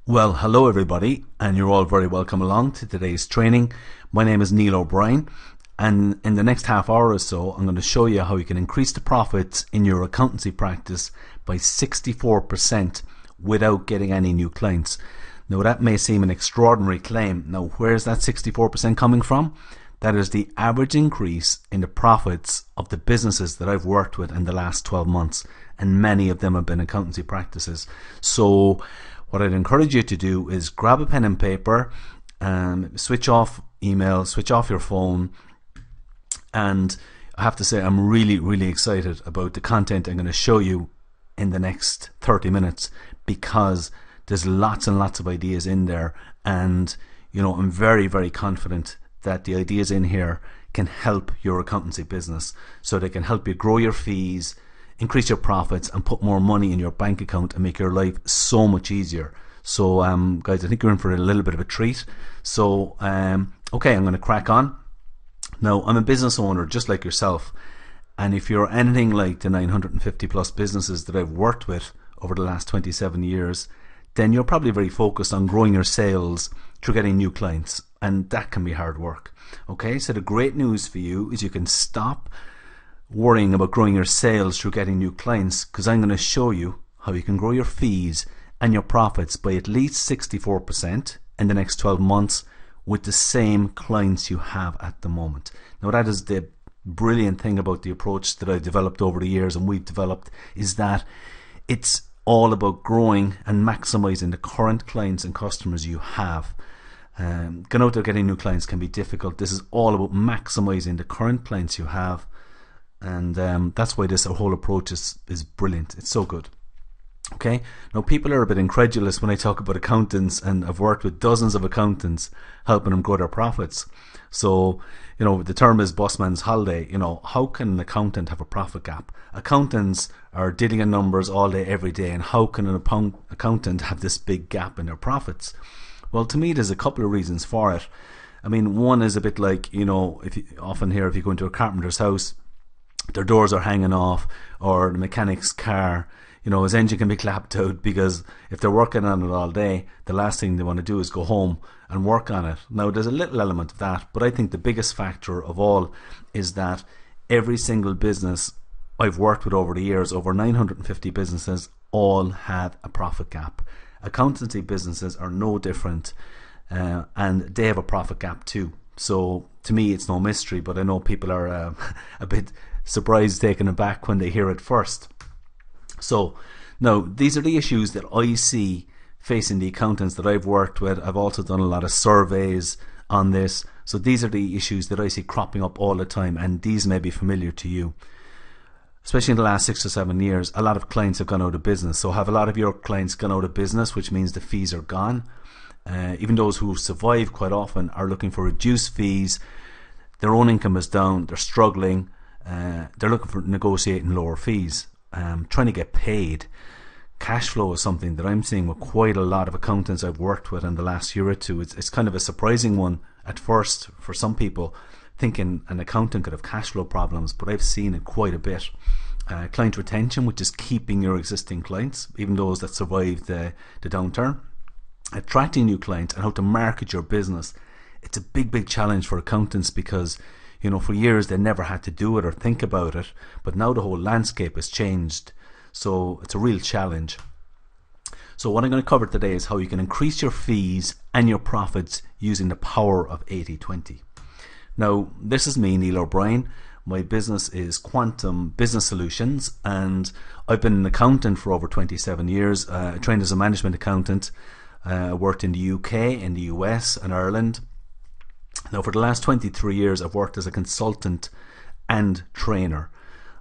Well, hello everybody, and you're all very welcome along to today's training. My name is Neil O'Brien, and in the next half hour or so, I'm going to show you how you can increase the profits in your accountancy practice by 64% without getting any new clients. Now, that may seem an extraordinary claim. Now, where's that 64% coming from? That is the average increase in the profits of the businesses that I've worked with in the last 12 months, and many of them have been accountancy practices. So what I'd encourage you to do is grab a pen and paper, switch off email, switch off your phone, and I have to say I'm really excited about the content I'm going to show you in the next 30 minutes because there's lots and lots of ideas in there, and I'm very confident that the ideas in here can help your accountancy business, so they can help you grow your fees, increase your profits, and put more money in your bank account and make your life so much easier. So guys, I think you're in for a little bit of a treat. So okay, I'm going to crack on. Now, I'm a business owner just like yourself, and if you're anything like the 950 plus businesses that I've worked with over the last 27 years, then you're probably very focused on growing your sales through getting new clients, and that can be hard work. Okay, so the great news for you is you can stop worrying about growing your sales through getting new clients, because I'm going to show you how you can grow your fees and your profits by at least 64% in the next 12 months with the same clients you have at the moment. Now, that is the brilliant thing about the approach that I've developed over the years, and we've developed, is that it's all about growing and maximizing the current clients and customers you have. Going out there getting new clients can be difficult. This is all about maximizing the current clients you have, and that's why this whole approach is brilliant. It's so good. Okay, now people are a bit incredulous when I talk about accountants, and I've worked with dozens of accountants helping them grow their profits. So the term is bossman's holiday. How can an accountant have a profit gap? Accountants are dealing in numbers all day every day, and how can an accountant have this big gap in their profits? Well, to me, there's a couple of reasons for it. I mean, one is a bit like, if you often hear, if you go into a carpenter's house, their doors are hanging off, or the mechanic's car, his engine can be clapped out, because if they're working on it all day, the last thing they want to do is go home and work on it. Now, there's a little element of that, but I think the biggest factor of all is that every single business I've worked with over the years, over 950 businesses, all had a profit gap. Accountancy businesses are no different, and they have a profit gap too. So to me, it's no mystery, but I know people are a bit surprised, taken aback when they hear it first. So now, these are the issues that I see facing the accountants that I've worked with. I've also done a lot of surveys on this. So these are the issues that I see cropping up all the time, and these may be familiar to you. Especially in the last 6 or 7 years, a lot of clients have gone out of business. So have a lot of your clients gone out of business, which means the fees are gone? Even those who survive quite often are looking for reduced fees. Their own income is down. They're struggling. They're looking for negotiating lower fees. Trying to get paid. Cash flow is something that I'm seeing with quite a lot of accountants I've worked with in the last year or two. It's kind of a surprising one at first for some people, thinking an accountant could have cash flow problems, but I've seen it quite a bit. Client retention, which is keeping your existing clients, even those that survived the downturn. Attracting new clients and how to market your business. It's a big challenge for accountants, because for years they never had to do it or think about it, but now the whole landscape has changed, so it's a real challenge. So what I'm going to cover today is how you can increase your fees and your profits using the power of 80/20. Now, this is me, Neil O'Brien. My business is Quantum Business Solutions, and I've been an accountant for over 27 years. I trained as a management accountant, worked in the UK, in the US and Ireland. Now, for the last 23 years, I've worked as a consultant and trainer,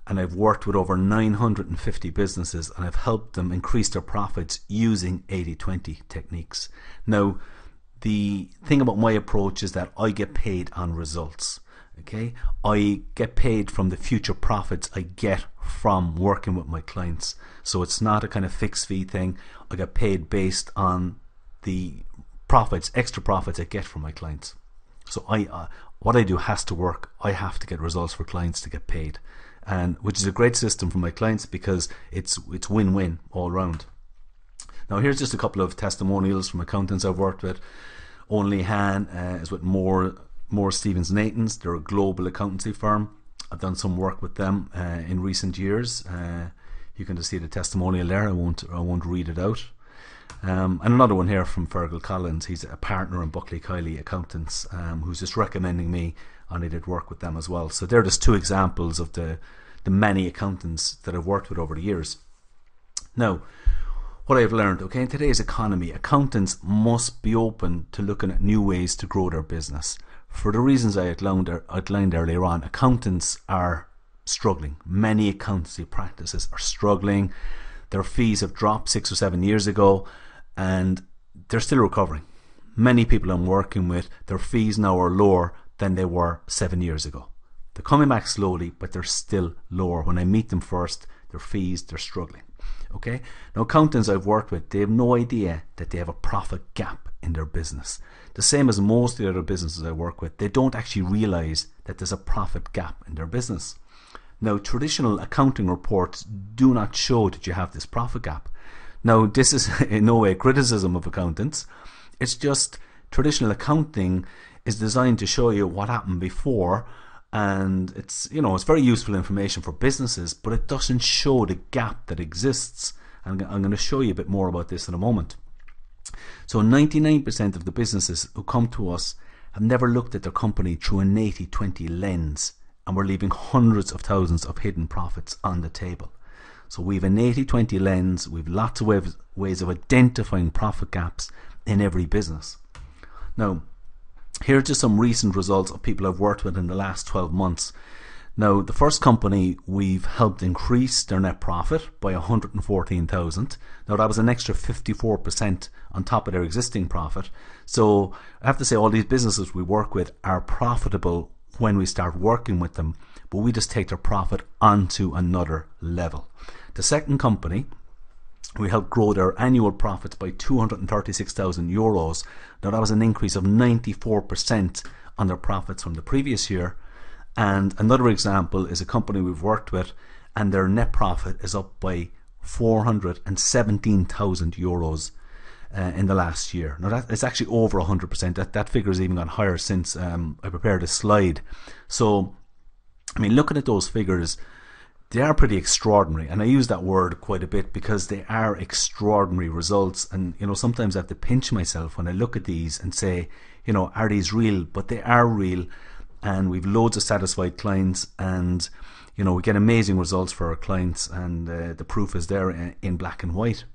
and I've worked with over 950 businesses, and I've helped them increase their profits using 80/20 techniques. Now, the thing about my approach is that I get paid on results. Okay, I get paid from the future profits I get from working with my clients. So it's not a kind of fixed fee thing. I get paid based on the profits, extra profits I get from my clients. So what I do has to work. I have to get results for clients to get paid, and which is a great system for my clients because it's win-win all round. Now here's just a couple of testimonials from accountants I've worked with. Only Han is with Moore Stevens Nathans. They're a global accountancy firm. I've done some work with them in recent years. You can just see the testimonial there. I won't read it out. And another one here from Fergal Collins. He's a partner in Buckley Kiley Accountants, who's just recommending me, and I did work with them as well. So they're just two examples of the many accountants that I've worked with over the years. Now, what I've learned, okay, in today's economy, accountants must be open to looking at new ways to grow their business. For the reasons I outlined earlier on, accountants are struggling. Many accountancy practices are struggling. Their fees have dropped 6 or 7 years ago, and they're still recovering. Many people I'm working with, their fees now are lower than they were 7 years ago. They're coming back slowly, but they're still lower. When I meet them first, their fees, they're struggling. Okay? Now, accountants I've worked with, they have no idea that they have a profit gap in their business. The same as most of the other businesses I work with, they don't actually realize that there's a profit gap in their business. Now, traditional accounting reports do not show that you have this profit gap. Now, this is in no way criticism of accountants. It's just traditional accounting is designed to show you what happened before, and it's very useful information for businesses, but it doesn't show the gap that exists. And I'm going to show you a bit more about this in a moment. So 99% of the businesses who come to us have never looked at their company through an 80-20 lens, and we're leaving hundreds of thousands of hidden profits on the table. So we've an 80-20 lens. We've lots of ways of identifying profit gaps in every business. Now, here are just some recent results of people I've worked with in the last 12 months. Now, the first company, we've helped increase their net profit by 114,000. Now, that was an extra 54% on top of their existing profit. So I have to say, all these businesses we work with are profitable when we start working with them, but we just take their profit onto another level. The second company, we helped grow their annual profits by 236,000 euros. Now, that was an increase of 94% on their profits from the previous year. And another example is a company we've worked with, and their net profit is up by 417,000 euros in the last year. Now, that is actually over 100%. That figure has even gone higher since I prepared a slide. So, I mean, looking at those figures, they are pretty extraordinary, and I use that word quite a bit because they are extraordinary results. And sometimes I have to pinch myself when I look at these and say, are these real? But they are real, and we've loads of satisfied clients, and we get amazing results for our clients, and the proof is there in black and white.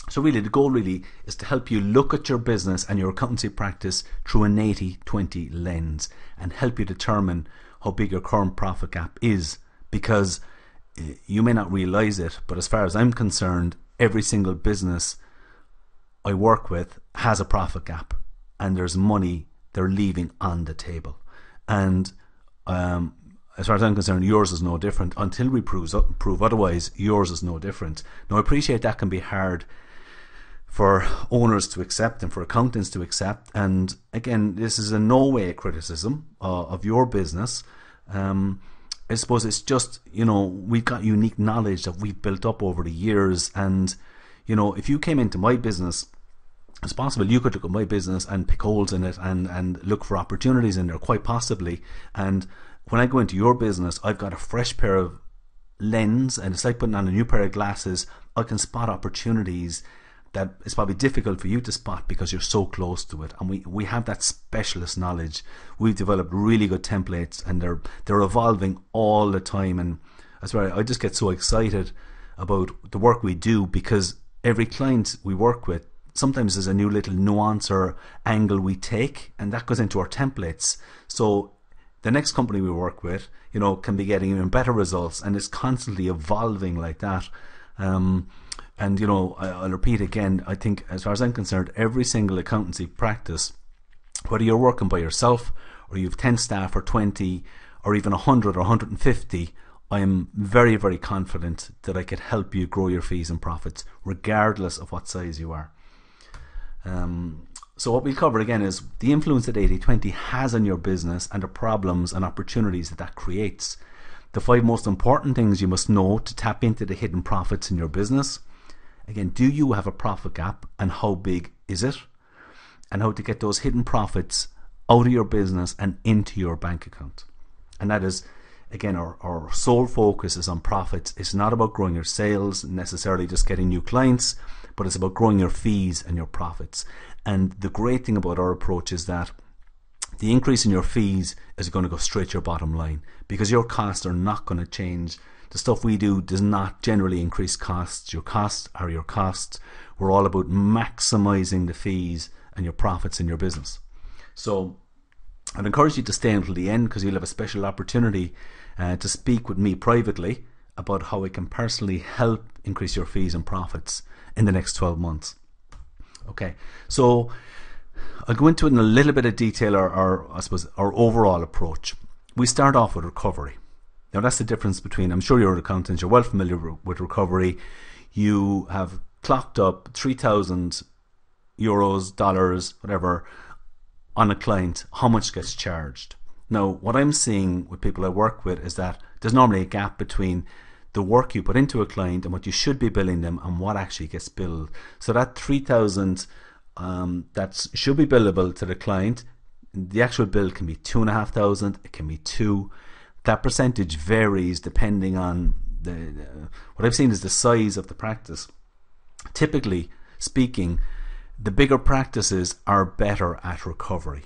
So really, the goal really is to help you look at your business and your accountancy practice through an 80-20 lens, and help you determine how big your current profit gap is, because you may not realize it, but as far as I'm concerned, every single business I work with has a profit gap, and there's money they're leaving on the table. And as far as I'm concerned, yours is no different. Until we prove otherwise, yours is no different. Now, I appreciate that can be hard for owners to accept and for accountants to accept. And again, this is in no way a criticism of your business. I suppose it's just, we've got unique knowledge that we've built up over the years. And, if you came into my business, it's possible you could look at my business and pick holes in it and look for opportunities in there, quite possibly. And when I go into your business, I've got a fresh pair of lens, and it's like putting on a new pair of glasses. I can spot opportunities that it's probably difficult for you to spot because you're so close to it. And we have that specialist knowledge. We've developed really good templates, and they're evolving all the time. And I swear, I just get so excited about the work we do, because every client we work with, sometimes there's a new little nuance or angle we take, and that goes into our templates. So the next company we work with, can be getting even better results, and it's constantly evolving like that. And I'll repeat again, I think as far as I'm concerned, every single accountancy practice, whether you're working by yourself or you've 10 staff or 20 or even 100 or 150, I am very, very confident that I could help you grow your fees and profits regardless of what size you are. So what we'll cover again is the influence that 80-20 has on your business and the problems and opportunities that creates. The 5 most important things you must know to tap into the hidden profits in your business. Again, do you have a profit gap, and how big is it? And how to get those hidden profits out of your business and into your bank account. And that is, again, our sole focus is on profits. It's not about growing your sales, necessarily just getting new clients, but it's about growing your fees and your profits. And the great thing about our approach is that the increase in your fees is going to go straight to your bottom line, because your costs are not going to change. The stuff we do does not generally increase costs. Your costs are your costs. We're all about maximizing the fees and your profits in your business. So I'd encourage you to stay until the end, because you'll have a special opportunity to speak with me privately about how I can personally help increase your fees and profits in the next 12 months. Okay, so I'll go into it in a little bit of detail, our overall approach. We start off with recovery. Now that's the difference between, I'm sure you're an accountant, you're well familiar with recovery. You have clocked up 3,000 euros, dollars, whatever, on a client. How much gets charged? Now, what I'm seeing with people I work with is that there's normally a gap between the work you put into a client and what you should be billing them and what actually gets billed. So that 3,000 that should be billable to the client, the actual bill can be 2,500, it can be 2. That percentage varies depending on what I've seen is the size of the practice. Typically speaking, the bigger practices are better at recovery.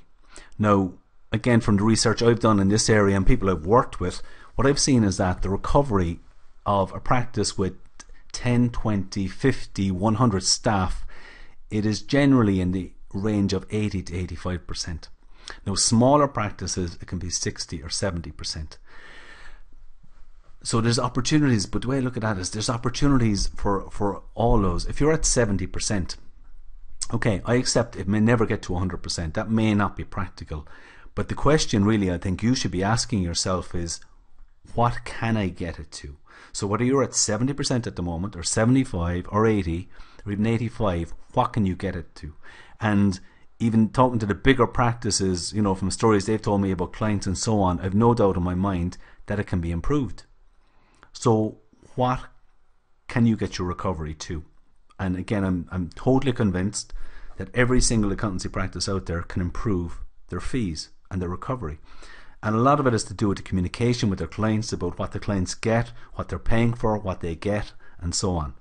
Now, again, from the research I've done in this area and people I've worked with, what I've seen is that the recovery of a practice with 10, 20, 50, 100 staff, it is generally in the range of 80 to 85%. Now, smaller practices, it can be 60 or 70%. So there's opportunities, but the way I look at that is there's opportunities for all those. If you're at 70%, okay, I accept it may never get to 100%. That may not be practical. But the question really I think you should be asking yourself is, what can I get it to? So whether you're at 70% at the moment, or 75, or 80, or even 85, what can you get it to? And even talking to the bigger practices, you know, from stories they've told me about clients and so on, I've no doubt in my mind that it can be improved. So what can you get your recovery to? And again, I'm totally convinced that every single accountancy practice out there can improve their fees and their recovery. And a lot of it is to do with the communication with their clients about what the clients get, what they're paying for, what they get, and so on.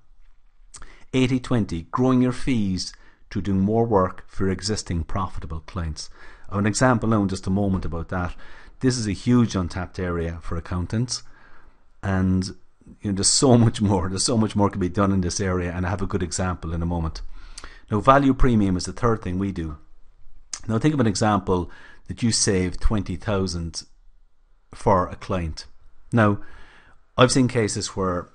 80-20, growing your fees to doing more work for your existing profitable clients. I have an example now in just a moment about that. This is a huge untapped area for accountants, and you know, there's so much more can be done in this area, and I have a good example in a moment. Now, value premium is the third thing we do. Now, think of an example that you save 20,000 for a client. Now, I've seen cases where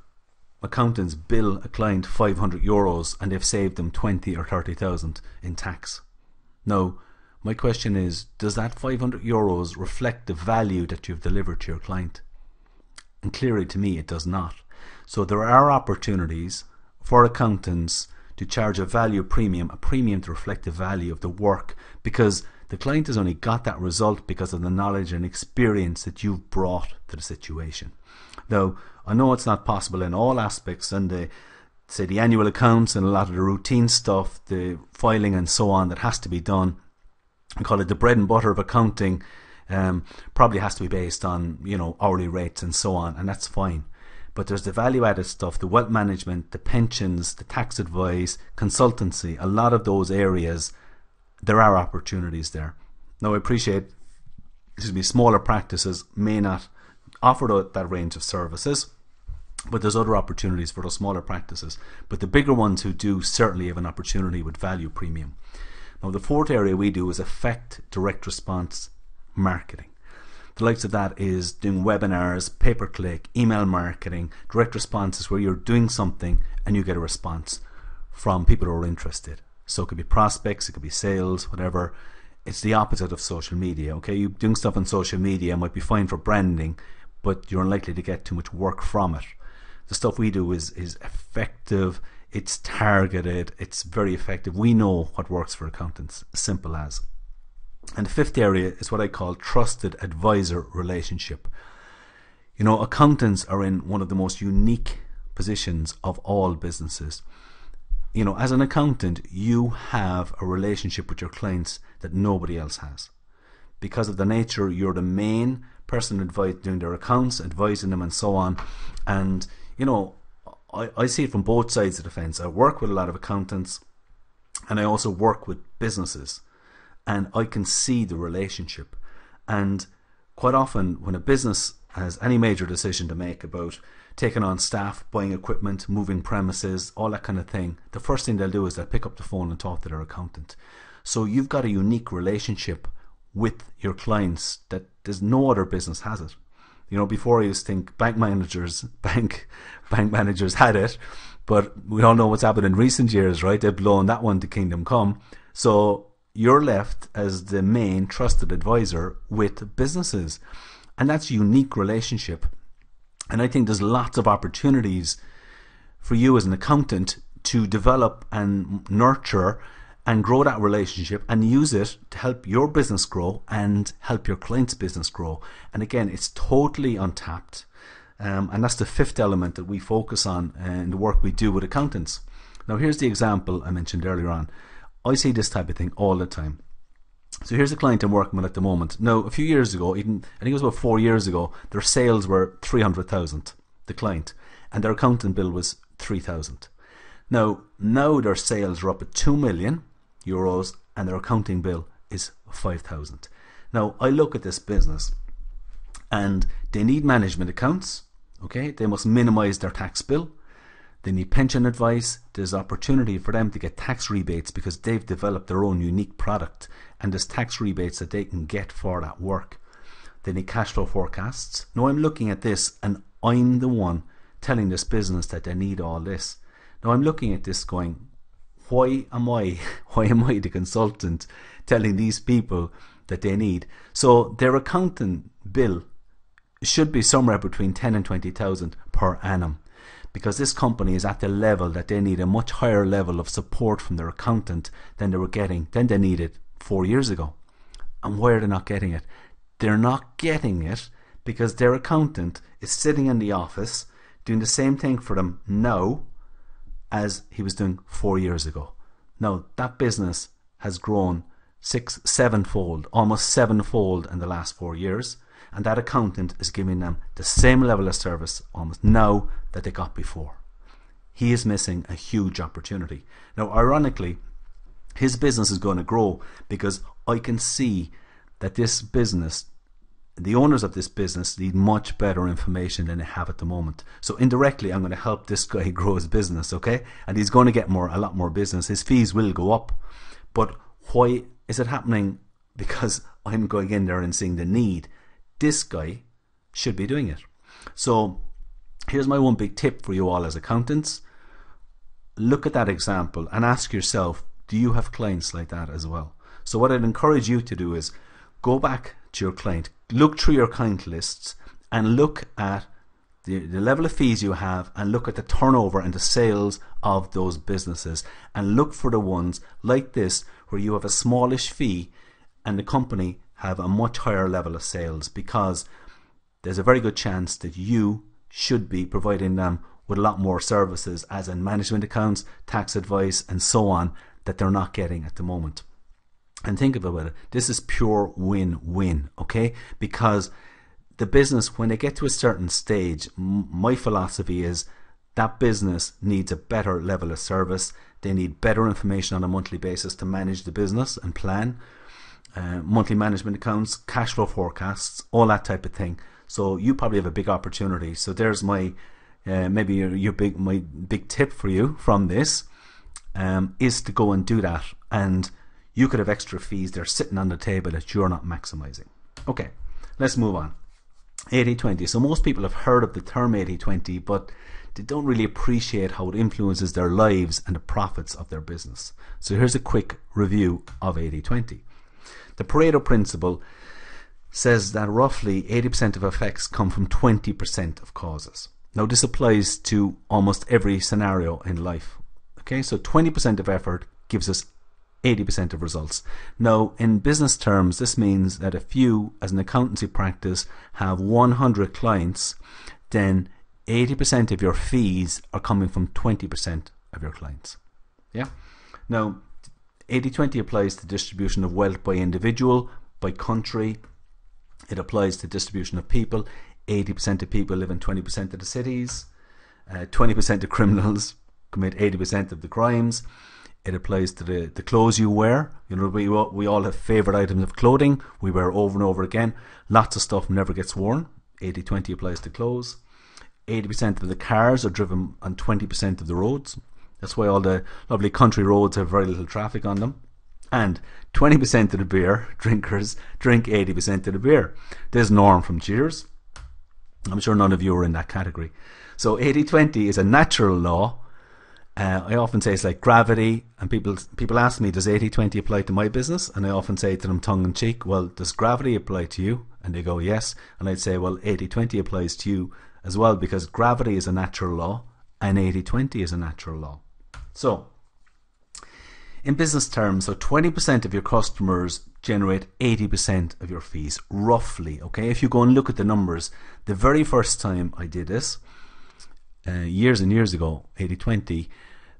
accountants bill a client 500 euros and they've saved them 20 or 30,000 in tax. Now, my question is, does that 500 euros reflect the value that you've delivered to your client? And clearly to me it does not. So there are opportunities for accountants to charge a value premium, a premium to reflect the value of the work, because the client has only got that result because of the knowledge and experience that you've brought to the situation. Now, I know it's not possible in all aspects, and the annual accounts and a lot of the routine stuff, the filing and so on that has to be done, I call it the bread and butter of accounting, probably has to be based on, you know, hourly rates and so on, and that's fine. But there's the value added stuff, the wealth management, the pensions, the tax advice, consultancy, a lot of those areas, there are opportunities there. Now, I appreciate, smaller practices may not offer that range of services, but there's other opportunities for those smaller practices. But the bigger ones who do certainly have an opportunity with value premium. Now, the fourth area we do is effect direct response marketing. The likes of that is doing webinars, pay-per-click, email marketing. Direct response is where you're doing something and you get a response from people who are interested. So it could be prospects, it could be sales, whatever. It's the opposite of social media. Okay, you doing stuff on social media might be fine for branding, but you're unlikely to get too much work from it. The stuff we do is effective, it's targeted, it's very effective. We know what works for accountants, simple as. And the fifth area is what I call trusted advisor relationship. You know, accountants are in one of the most unique positions of all businesses. you know, as an accountant, you have a relationship with your clients that nobody else has. Because of the nature, you're the main person doing their accounts, advising them and so on. And, you know, I see it from both sides of the fence. I work with a lot of accountants and I also work with businesses, and I can see the relationship. And quite often when a business has any major decision to make about taking on staff, buying equipment, moving premises, all that kind of thing, the first thing they'll do is they'll pick up the phone and talk to their accountant. So you've got a unique relationship with your clients that there's no other business has it. You know, before I used to think bank managers had it, but we all know what's happened in recent years, right? They've blown that one to kingdom come. So you're left as the main trusted advisor with businesses, and that's a unique relationship. And I think there's lots of opportunities for you as an accountant to develop and nurture and grow that relationship and use it to help your business grow and help your client's business grow. And again, it's totally untapped. And that's the fifth element that we focus on in the work we do with accountants. Now, here's the example I mentioned earlier on. I see this type of thing all the time. So here's a client I'm working with at the moment. Now, a few years ago, even I think it was about 4 years ago, their sales were 300,000, the client, and their accountant bill was 3,000. Now their sales are up at 2 million euros and their accounting bill is 5,000. Now I look at this business and they need management accounts, okay? They must minimize their tax bill. They need pension advice. There's opportunity for them to get tax rebates because they've developed their own unique product, and there's tax rebates that they can get for that work. They need cash flow forecasts. Now I'm looking at this and I'm the one telling this business that they need all this. Now I'm looking at this going, why am I the consultant telling these people that they need? So their accountant bill should be somewhere between 10 and 20,000 per annum, because this company is at the level that they need a much higher level of support from their accountant than they needed 4 years ago. And why are they not getting it? They're not getting it because their accountant is sitting in the office doing the same thing for them now as he was doing 4 years ago. Now that business has grown sevenfold, almost sevenfold in the last 4 years, and that accountant is giving them the same level of service almost now that they got before. He is missing a huge opportunity. Now ironically, his business is going to grow because I can see that this business, the owners of this business, need much better information than they have at the moment. So indirectly I'm going to help this guy grow his business, okay? And he's going to get a lot more business. His fees will go up. But why is it happening? Because I'm going in there and seeing the need. This guy should be doing it. So here's my one big tip for you all as accountants. Look at that example and ask yourself, do you have clients like that as well? So what I'd encourage you to do is go back to your client, look through your client lists and look at the level of fees you have, and look at the turnover and the sales of those businesses, and look for the ones like this where you have a smallish fee and the company have a much higher level of sales, because there's a very good chance that you should be providing them with a lot more services, as in management accounts, tax advice and so on, that they're not getting at the moment. And think about it, this is pure win-win, okay? Because the business, when they get to a certain stage, my philosophy is that business needs a better level of service. They need better information on a monthly basis to manage the business and plan. Monthly management accounts, cash flow forecasts, all that type of thing. So you probably have a big opportunity. So there's my my big tip for you from this, is to go and do that, and you could have extra fees there sitting on the table that you're not maximizing. Okay, let's move on. 80-20. So most people have heard of the term 80-20, but they don't really appreciate how it influences their lives and the profits of their business. So here's a quick review of 80-20. The Pareto principle says that roughly 80% of effects come from 20% of causes. Now this applies to almost every scenario in life. Okay, so 20% of effort gives us 80% of results. Now in business terms, this means that if you as an accountancy practice have 100 clients, then 80% of your fees are coming from 20% of your clients. Yeah. Now, 80-20 applies to distribution of wealth by individual, by country. It applies to distribution of people. 80% of people live in 20% of the cities. 20% of criminals commit 80% of the crimes. It applies to the clothes you wear. You know, we all have favourite items of clothing we wear over and over again. Lots of stuff never gets worn. 80-20 applies to clothes. 80% of the cars are driven on 20% of the roads. That's why all the lovely country roads have very little traffic on them. And 20% of the beer drinkers drink 80% of the beer. There's Norm from Cheers. I'm sure none of you are in that category. So 80-20 is a natural law. I often say it's like gravity, and people ask me, does 80-20 apply to my business? And I often say to them tongue in cheek, well, does gravity apply to you? And they go, yes. And I'd say, well, 80-20 applies to you as well, because gravity is a natural law and 80-20 is a natural law. So in business terms, so 20% of your customers generate 80% of your fees, roughly. Okay, if you go and look at the numbers, the very first time I did this, years and years ago, 80-20,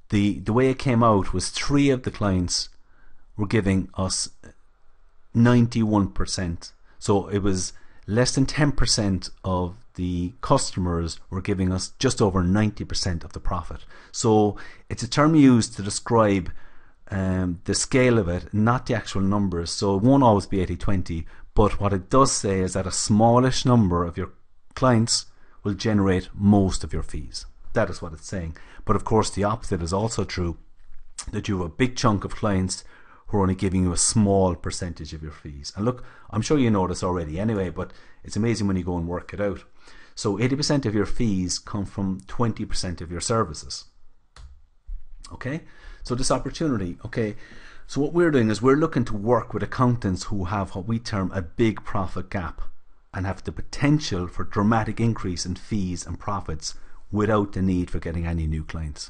the way it came out was 3 of the clients were giving us 91%. So it was less than 10% of the customers were giving us just over 90% of the profit. So it's a term used to describe the scale of it, not the actual numbers. So it won't always be 80-20, but what it does say is that a smallish number of your clients will generate most of your fees. That is what it's saying. But of course the opposite is also true, that you have a big chunk of clients who are only giving you a small percentage of your fees. And look, I'm sure you know this already anyway, but it's amazing when you go and work it out. So 80% of your fees come from 20% of your services. Okay, so this opportunity, okay, so what we're doing is we're looking to work with accountants who have what we term a big profit gap and have the potential for dramatic increase in fees and profits without the need for getting any new clients.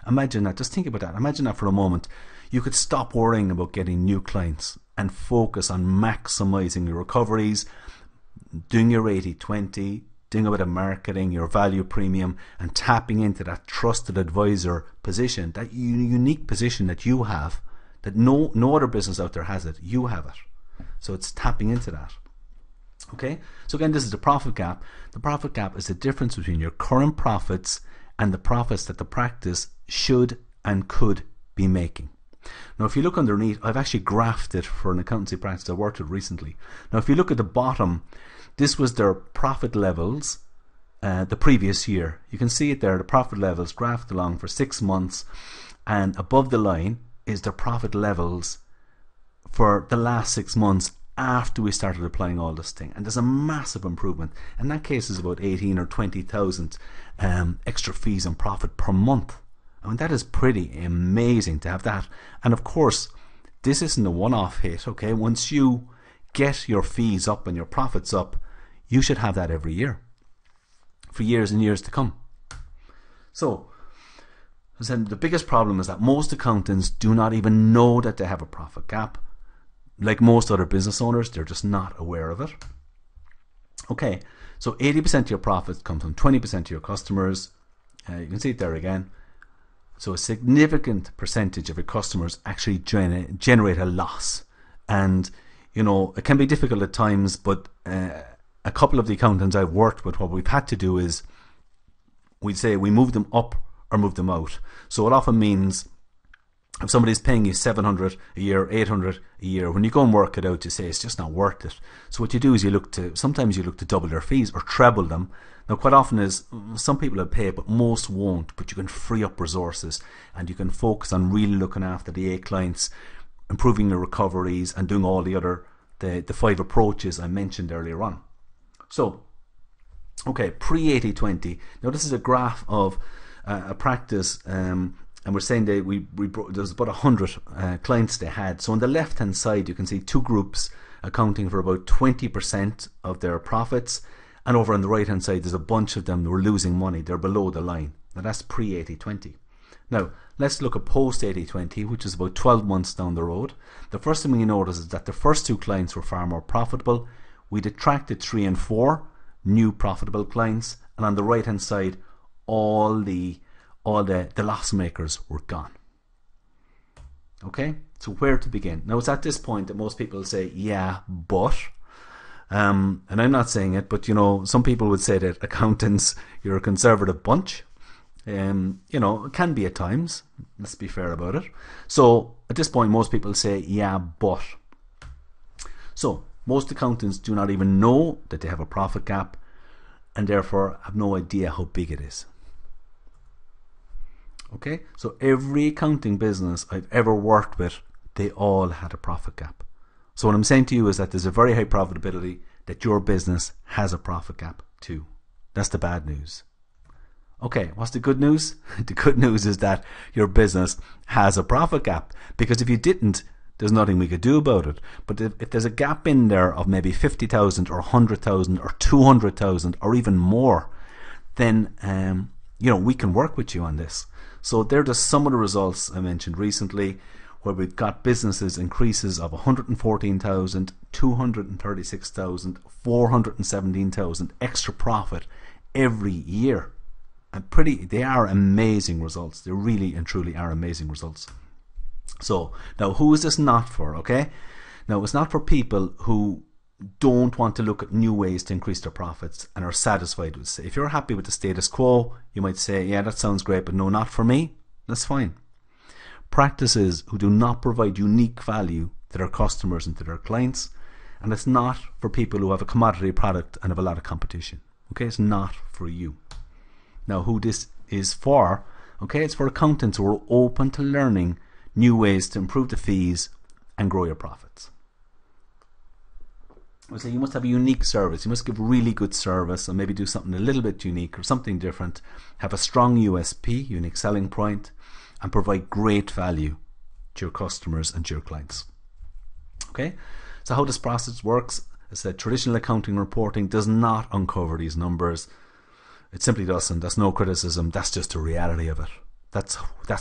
Imagine that, just think about that. Imagine that for a moment. You could stop worrying about getting new clients and focus on maximizing your recoveries, doing your 80-20, doing a bit of marketing, your value premium, and tapping into that trusted advisor position, that unique position that you have, that no other business out there has it. You have it. So it's tapping into that. Okay, so again, this is the profit gap. The profit gap is the difference between your current profits and the profits that the practice should and could be making. Now if you look underneath, I've actually graphed it for an accountancy practice I worked with recently. Now if you look at the bottom, this was their profit levels the previous year. You can see it there, the profit levels graphed along for 6 months, and above the line is their profit levels for the last 6 months after we started applying all this thing. And there's a massive improvement. In that case, it's about 18 or 20,000 extra fees and profit per month. I mean, that is pretty amazing to have that. And of course, this isn't a one-off hit, okay? Once you get your fees up and your profits up, you should have that every year for years and years to come. So, as I said, the biggest problem is that most accountants do not even know that they have a profit gap. Like most other business owners, they're just not aware of it. Okay, so 80% of your profits come from 20% of your customers. You can see it there again. So a significant percentage of your customers actually generate a loss. And, you know, it can be difficult at times, but a couple of the accountants I've worked with, what we've had to do is we'd say we move them up or move them out. So it often means if somebody's paying you 700 a year, 800 a year, when you go and work it out, you say it's just not worth it. So what you do is sometimes you look to double their fees or treble them. Now quite often is, some people will pay, but most won't, but you can free up resources and you can focus on really looking after the 8 clients, improving the recoveries and doing all the other, the 5 approaches I mentioned earlier on. So, okay, pre-80-20. Now this is a graph of a practice, and we're saying that there's about 100 clients they had. So on the left hand side you can see 2 groups accounting for about 20% of their profits, and over on the right hand side there's a bunch of them that were losing money. They're below the line. Now that's pre-80-20. Now let's look at post-80-20, which is about 12 months down the road. The first thing you notice is that the first 2 clients were far more profitable. We detracted 3 and 4 new profitable clients, and on the right hand side all the loss makers were gone. Okay, so where to begin? Now it's at this point that most people say, yeah, but, and I'm not saying it, but some people would say that accountants, you're a conservative bunch. It can be at times, let's be fair about it. So at this point most people say, yeah, but. So most accountants do not even know that they have a profit gap and therefore have no idea how big it is. Okay, so every accounting business I've ever worked with, they all had a profit gap. So what I'm saying to you is that there's a very high probability that your business has a profit gap too. That's the bad news. Okay, what's the good news? The good news is that your business has a profit gap, because if you didn't, there's nothing we could do about it. But if there's a gap in there of maybe 50,000 or 100,000 or 200,000 or even more, then we can work with you on this. So they're just some of the results I mentioned recently, where we've got businesses increases of 114,000, 236,000, 417,000 extra profit every year. And they are amazing results. They really and truly are amazing results. So now, who is this not for? Okay, now it's not for people who don't want to look at new ways to increase their profits and are satisfied with it. If you're happy with the status quo, you might say, yeah, that sounds great, but no, not for me. That's fine. Practices who do not provide unique value to their customers and to their clients, and it's not for people who have a commodity product and have a lot of competition. Okay, it's not for you. Now, who this is for? Okay, it's for accountants who are open to learning new ways to improve the fees and grow your profits. So you must have a unique service. You must give really good service and maybe do something a little bit unique or something different. Have a strong USP, unique selling point, and provide great value to your customers and to your clients. Okay, so how this process works is that traditional accounting reporting does not uncover these numbers. It simply doesn't. That's no criticism. That's just the reality of it. That's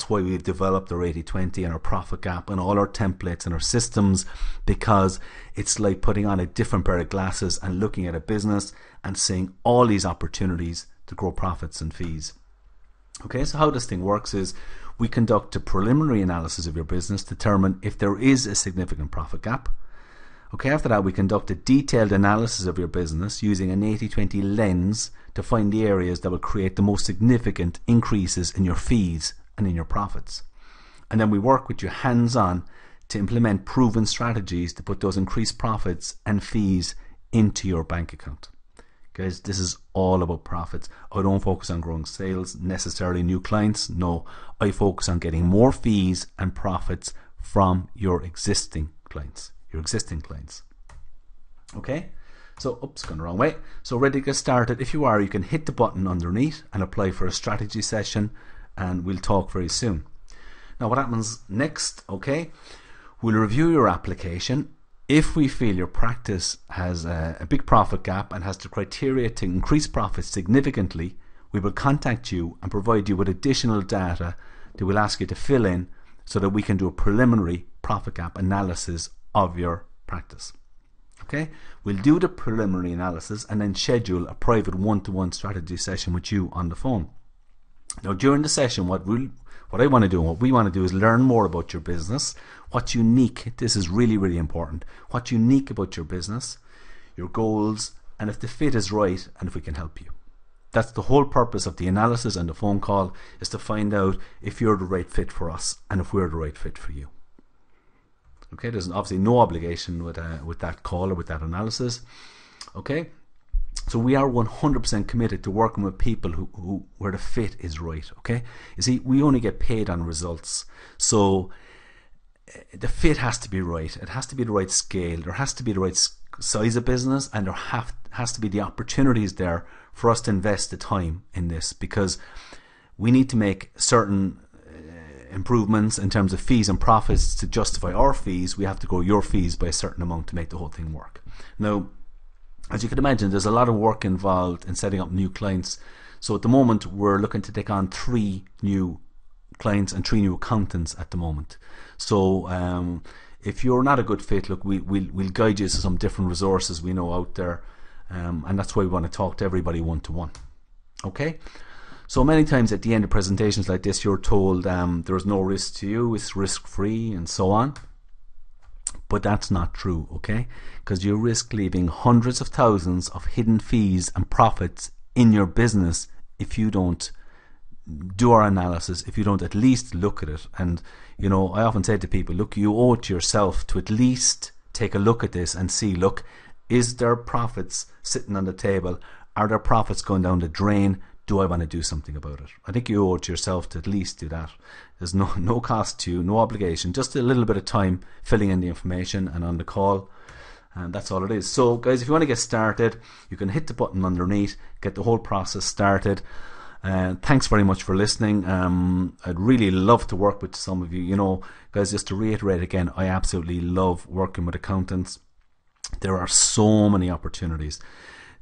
why we've developed our 80/20 and our profit gap and all our templates and our systems, because it's like putting on a different pair of glasses and looking at a business and seeing all these opportunities to grow profits and fees. Okay, so how this thing works is we conduct a preliminary analysis of your business, determine if there is a significant profit gap. Okay, after that we conduct a detailed analysis of your business using an 80/20 lens to find the areas that will create the most significant increases in your fees and in your profits. And then we work with you hands-on to implement proven strategies to put those increased profits and fees into your bank account. Guys, this is all about profits. I don't focus on growing sales, necessarily new clients. No, I focus on getting more fees and profits from your existing clients. Okay, so oops, gone the wrong way. So ready to get started? If you are, you can hit the button underneath and apply for a strategy session, and we'll talk very soon. Now what happens next? Okay, we'll review your application. If we feel your practice has a big profit gap and has the criteria to increase profits significantly, we will contact you and provide you with additional data that we'll ask you to fill in so that we can do a preliminary profit gap analysis of your practice. Okay, we'll do the preliminary analysis and then schedule a private one-to-one strategy session with you on the phone. Now during the session, what I want to do and what we want to do is learn more about your business, what's unique. This is really, really important. What's unique about your business, your goals, and if the fit is right and if we can help you. That's the whole purpose of the analysis and the phone call, is to find out if you're the right fit for us and if we're the right fit for you. Okay, there's obviously no obligation with that call or with that analysis. Okay, so we are 100% committed to working with people who where the fit is right. Okay, you see, we only get paid on results, so the fit has to be right. It has to be the right scale. There has to be the right size of business, and there has to be the opportunities there for us to invest the time in this, because we need to make certain improvements in terms of fees and profits to justify our fees. We have to grow your fees by a certain amount to make the whole thing work. Now, as you can imagine, there's a lot of work involved in setting up new clients. So at the moment, we're looking to take on 3 new clients and 3 new accountants at the moment. So if you're not a good fit, look, we'll guide you to some different resources we know out there, and that's why we want to talk to everybody one-to-one. Okay, So many times at the end of presentations like this, you're told there's no risk to you, it's risk-free and so on. But that's not true, okay? Because you risk leaving hundreds of thousands of hidden fees and profits in your business if you don't do our analysis, if you don't at least look at it. And you know, I often say to people, look, you owe it to yourself to at least take a look at this and see, look, is there profits sitting on the table? Are there profits going down the drain? Do I want to do something about it? I think you owe it to yourself to at least do that. There's no cost to you, no obligation, just a little bit of time filling in the information and on the call, and that's all it is. So guys, if you want to get started, you can hit the button underneath, get the whole process started. Thanks very much for listening. I'd really love to work with some of you. You know, guys, just to reiterate again, I absolutely love working with accountants. There are so many opportunities.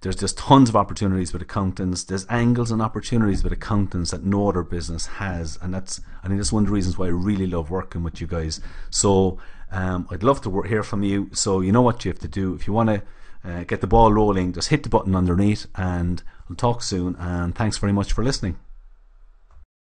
There's just tons of opportunities with accountants. There's angles and opportunities with accountants that no other business has, and I think that's one of the reasons why I really love working with you guys. So I'd love to hear from you. So you know what you have to do. If you want to get the ball rolling, just hit the button underneath, and we'll talk soon. And thanks very much for listening.